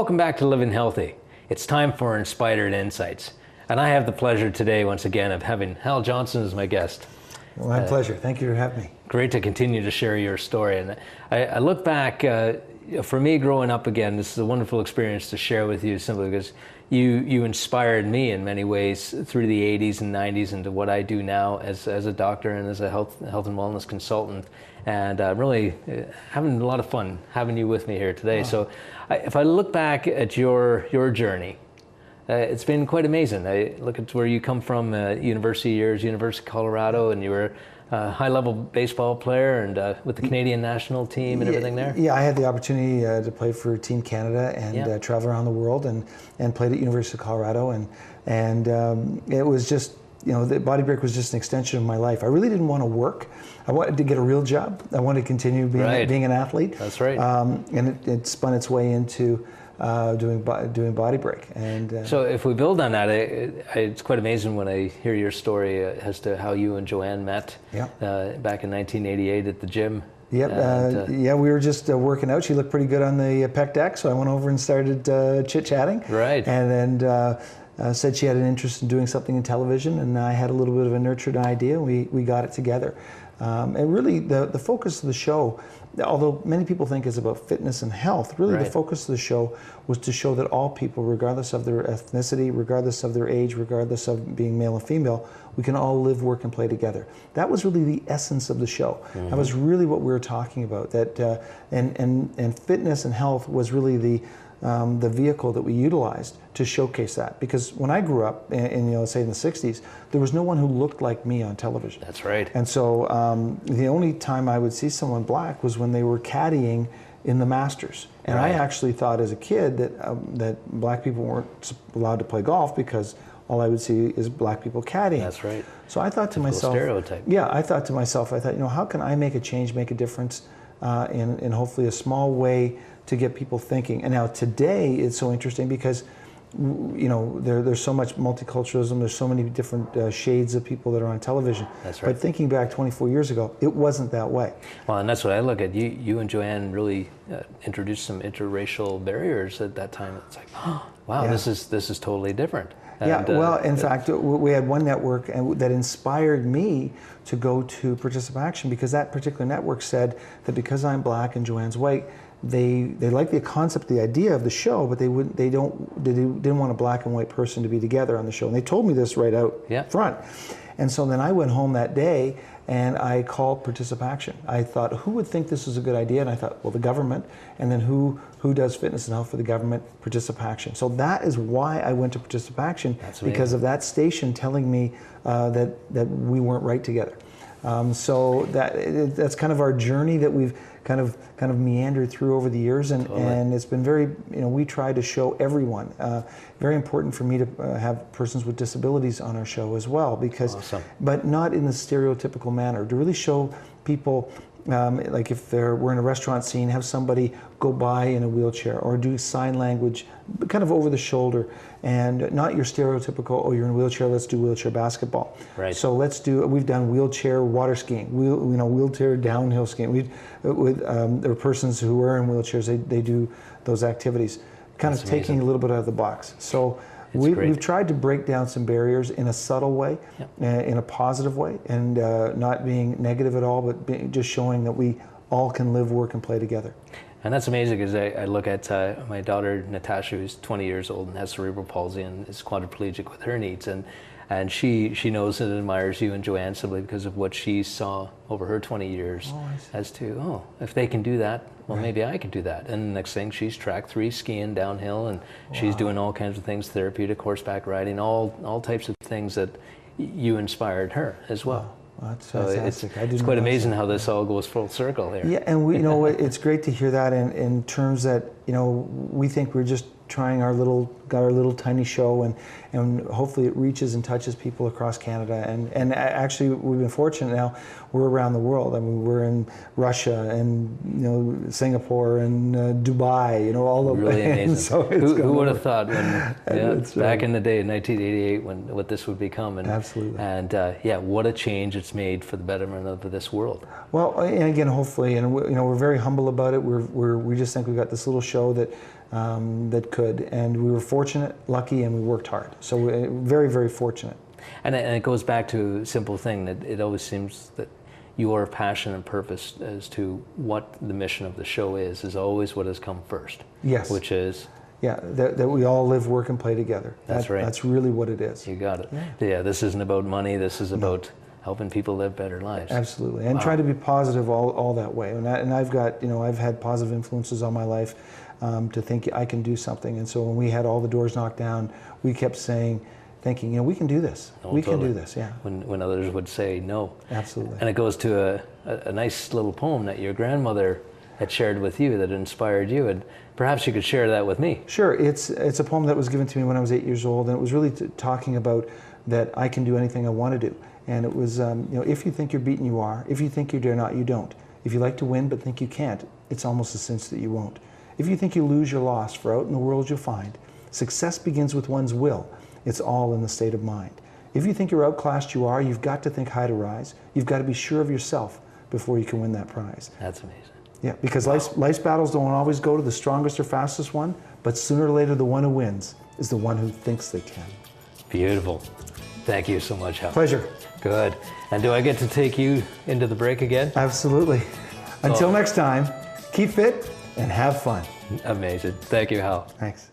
Welcome back to Living Healthy. It's time for Inspired Insights. And I have the pleasure today, once again, of having Hal Johnson as my guest. Well, my pleasure. Thank you for having me. Great to continue to share your story. And I look back, for me growing up again, this is a wonderful experience to share with you simply because you inspired me in many ways through the 80s and 90s into what I do now as a doctor and as a health and wellness consultant. And I'm really having a lot of fun having you with me here today. Wow. So if I look back at your journey, it's been quite amazing. I look at where you come from, university years, University of Colorado, and you were a high-level baseball player and with the Canadian national team and everything there? Yeah, I had the opportunity to play for Team Canada and travel around the world and played at University of Colorado. And it was just, the body break was just an extension of my life. I really didn't want to work. I wanted to get a real job. I wanted to continue being an athlete. That's right. And it spun its way into doing body break. And so if we build on that, it's quite amazing when I hear your story as to how you and Joanne met back in 1988 at the gym. Yep. We were just working out. She looked pretty good on the pec deck, so I went over and started chit-chatting. Right. And then said she had an interest in doing something in television, and I had a little bit of a nurtured idea, and we got it together. And really, the focus of the show, although many people think it's about fitness and health, really the focus of the show was to show that all people, regardless of their ethnicity, regardless of their age, regardless of being male and female, we can all live, work, and play together. That was really the essence of the show. Mm-hmm. That was really what we were talking about. That and fitness and health was really the vehicle that we utilized to showcase that. Because when I grew up, in say in the 60s, there was no one who looked like me on television. That's right. And so the only time I would see someone black was when they were caddying in the Masters. And I actually thought as a kid that black people weren't allowed to play golf because all I would see is black people caddying. That's right. So I thought to myself, stereotype. Yeah, I thought, how can I make a change, make a difference in hopefully a small way to get people thinking. And now today it's so interesting because there's so much multiculturalism, there's so many different shades of people that are on television. That's right. But thinking back 24 years ago, it wasn't that way. Well, and that's what I look at. You and Joanne really introduced some interracial barriers at that time. It's like, oh, wow, this is totally different. And, in fact, we had one network that inspired me to go to Participation because that particular network said that because I'm black and Joanne's white, they like the concept, the idea of the show, but they didn't want a black and white person to be together on the show. And they told me this right out front. And so then I went home that day and I called Participation. I thought, who would think this is a good idea? And I thought, well, the government. And then who does fitness and health for the government? Participation. So that is why I went to Participation, because of that station telling me that we weren't right together. So that's kind of our journey that we've kind of meandered through over the years, and it's been very, we try to show everyone. Very important for me to have persons with disabilities on our show as well, because, but not in the stereotypical manner, to really show people, like if we're in a restaurant scene, have somebody go by in a wheelchair or do sign language, kind of over the shoulder, and not your stereotypical, oh, you're in a wheelchair, let's do wheelchair basketball. Right. So we've done wheelchair water skiing, wheelchair downhill skiing. There are persons who are in wheelchairs, they do those activities, kind of taking a little bit out of the box. So we've tried to break down some barriers in a subtle way, in a positive way, and not being negative at all, but just showing that we all can live, work, and play together. And that's amazing because I look at my daughter Natasha, who's 20 years old and has cerebral palsy and is quadriplegic with her needs, and she knows and admires you and Joanne simply because of what she saw over her 20 years as to, if they can do that, well, maybe I can do that. And the next thing, she's track 3 skiing downhill, and she's doing all kinds of things, therapeutic, horseback riding, all types of things that you inspired her as well. Wow. That's fantastic. It's quite amazing how this all goes full circle here. Yeah, and it's great to hear that in terms that, we think we're just trying our little tiny show, and hopefully it reaches and touches people across Canada. And actually, we've been fortunate now. We're around the world. I mean, we're in Russia and Singapore and Dubai. All over. Really amazing. So who would have thought when back in the day in 1988 what this would become? And, absolutely. And what a change it's made for the betterment of this world. Well, and again, hopefully, and we're very humble about it. We just think we've got this little show that that could. And we were fortunate, lucky, and we worked hard. So we're very, very fortunate. And it goes back to a simple thing that it always seems that your passion and purpose as to what the mission of the show is always what has come first. Yes. Which is? Yeah, that we all live, work, and play together. That's right. That's really what it is. You got it. Yeah, yeah, this isn't about money. This is about helping people live better lives. Absolutely, and try to be positive all that way. And I've got, I've had positive influences on my life to think I can do something. And so when we had all the doors knocked down, we kept thinking, we can do this. We can do this. Yeah. When others would say no. Absolutely. And it goes to a nice little poem that your grandmother had shared with you that inspired you, and perhaps you could share that with me. Sure. It's a poem that was given to me when I was 8 years old, and it was really talking about that I can do anything I want to do. And it was, if you think you're beaten, you are. If you think you dare not, you don't. If you like to win but think you can't, it's almost a cinch that you won't. If you think you lose, you're lost, for out in the world you'll find success begins with one's will. It's all in the state of mind. If you think you're outclassed, you are. You've got to think high to rise. You've got to be sure of yourself before you can win that prize. That's amazing. Yeah, because life's battles don't always go to the strongest or fastest one, but sooner or later the one who wins is the one who thinks they can. Beautiful. Thank you so much, Hal. Pleasure. Good. And do I get to take you into the break again? Absolutely. Until next time, keep fit and have fun. Amazing. Thank you, Hal. Thanks.